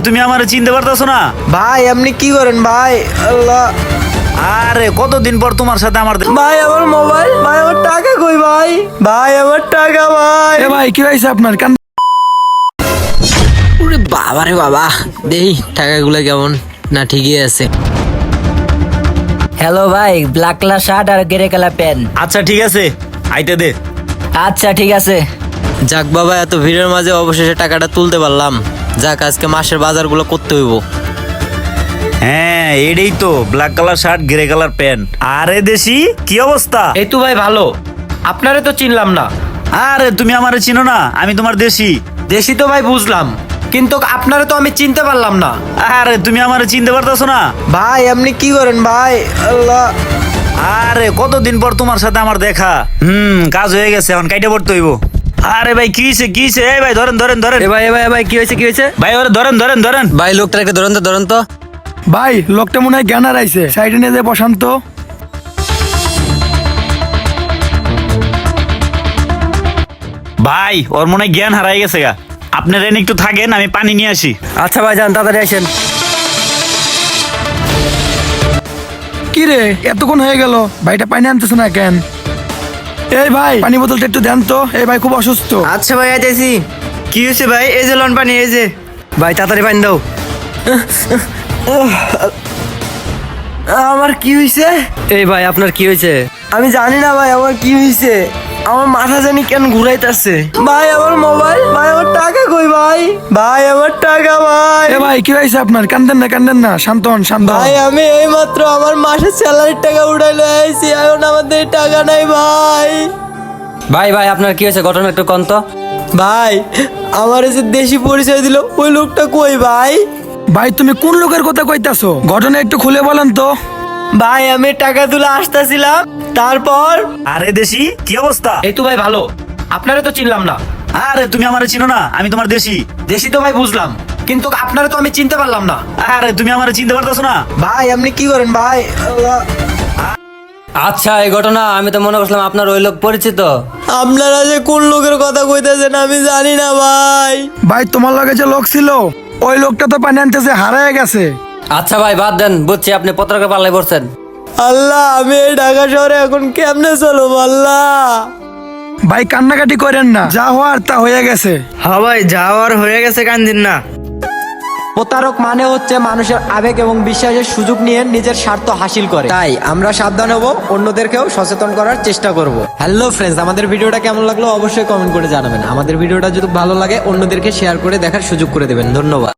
তুমি আমারে চিনতে পারতেছো না? ভাই আপনি কি করেন ভাই? আল্লাহ আরে কতদিন পর তোমার সাথে আমার ভাই, আমার মোবাইল, ভাই আমার টাকা কই ভাই? ভাই আমার টাকা ভাই। এ ভাই কি হয়েছে আপনার? কান ওরে বাবা রে বাবা, দেই টাকাগুলো কেমন? না ঠিকই আছে। হ্যালো ভাই, ব্ল্যাক কালার শার্ট আর গ্রে কালার প্যান্ট। আচ্ছা ঠিক আছে, আইতে দে। আচ্ছা ঠিক আছে। যাক বাবা, এত ভিড়ের মাঝে অবশেষে টাকাটা তুলতে পারলাম। যাক, আজকে মাসের বাজারগুলো করতে হইব। হ্যাঁ এটাই তো, black colour shirt grey colour pant. আরে দেশি কি অবস্থা? এই তো ভাই ভালো, আপনারে তো চিনলাম না। আরে তুমি আমারে চিনো না? আমি তোমার দেশি। দেশি তো ভাই বুঝলাম, কিন্তু আপনারে তো আমি চিনতে পারলাম না। আরে তুমি আমারে চিনতে পারতেছো না? ভাই আপনি কি করেন ভাই? আল্লাহ আরে কতদিন পর তোমার সাথে আমার দেখা। কাজ হয়ে গেছে, এখন কাইটা পড়তে হইব। আরে ভাই কি হইছে কি হইছে? এই ভাই ধরেন ধরেন ধরেন। ভাই কি হয়েছে কি হয়েছে? ভাই ওরে ধরেন ধরেন ধরেন। ভাই লোকটার একটা ধরন তো। ভাই লোকটা মনে হয় জ্ঞান হারাইছে, সাইডে নিয়ে যায় বসান্ত। ভাই ওর মনে হয় জ্ঞান হারাই গেছে গা। আপনারা একটু থাকেন, আমি পানি নিয়ে আসি। আচ্ছা ভাই যান, তাড়াতাড়ি আসেন। কি রে এতক্ষণ হয়ে গেল, ভাইটা পানি আনতেছে না কেন? এই ভাই পানি বোতলটা একটু দেন তো, এই ভাই খুব অসুস্থ। আচ্ছা ভাই আইতেছি। কি হয়েছে ভাই? এই যে লন পানি, এই যে ভাই তাড়াতাড়ি পানি দাও। আমার কি হয়েছে? এই ভাই আপনার কি হয়েছে? আমি জানি না ভাই আমার কি হয়েছে, আমার মাথা জানি কেন ঘুরাইতেছে। ভাই আমার মোবাইল, ভাই আমার টাকা কই ভাই? ভাই আমার টাকা ভাই। এ ভাই কি হয়েছে আপনার? কান্দেন না, শান্ত হন শান্ত হন। ভাই আমি এই মাত্র আমার মাসের স্যালারির টাকা উঠাইলে আইছি, এখন আমাদের টাকা নাই ভাই। ভাই আপনার কি হয়েছে? ঘটনা একটু কন তো। ভাই আমার যে দেশি পরিচয় দিল ওই লোকটা কই ভাই? ভাই তুমি কোন লোকের কথা কইতাছো? ঘটনা একটু খুলে বলেন তো। ভাই আমি টাকা তুলে আসতেছিলাম, তারপর আরে দেশি কি অবস্থা? এই তো ভাই ভালো, আপনারে তো চিনলাম না। আরে তুমি আমারে চিনো না? আমি তোমার দেশি। দেশি তো ভাই বুঝলাম, কিন্তু আপনারে তো আমি চিনতে পারলাম না। আরে তুমি আমারে চিনতে পারতেছো না? ভাই আপনি কি করেন ভাই? আল্লাহ আচ্ছা এই ঘটনা, আমি তো মনে করছিলাম আপনার ওই লোক পরিচিত। আপনারা যে কোন লোকের কথা কইতেছেন আমি জানি না ভাই। ভাই তোমার লগে যে লোক ছিল, ওই লোকটা তো পানি আনতেছে হারায় গেছে। আচ্ছা ভাই বাদ দেন, বুঝছি আপনি পত্রকে পাল্লাই পড়ছেন। আল্লাহ আমি এই ঢাকা শহরে এখন কেমনে চলবো আল্লাহ? ভাই কান্নাকাটি করেন না, যা হওয়ার তা হয়ে গেছে। হ্যাঁ ভাই যাওয়ার হয়ে গেছে, কান্দিন না। প্রতারক মানে হচ্ছে মানুষের আবেগ এবং বিশ্বাসের সুযোগ নিয়ে নিজের স্বার্থ হাসিল করে। তাই আমরা সাবধান হব, অন্যদেরকেও সচেতন করার চেষ্টা করব। হ্যালো ফ্রেন্ডস, আমাদের ভিডিওটা কেমন লাগলো অবশ্যই কমেন্ট করে জানাবেন। আমাদের ভিডিওটা যদি ভালো লাগে অন্যদেরকে শেয়ার করে দেখার সুযোগ করে দেবেন। ধন্যবাদ।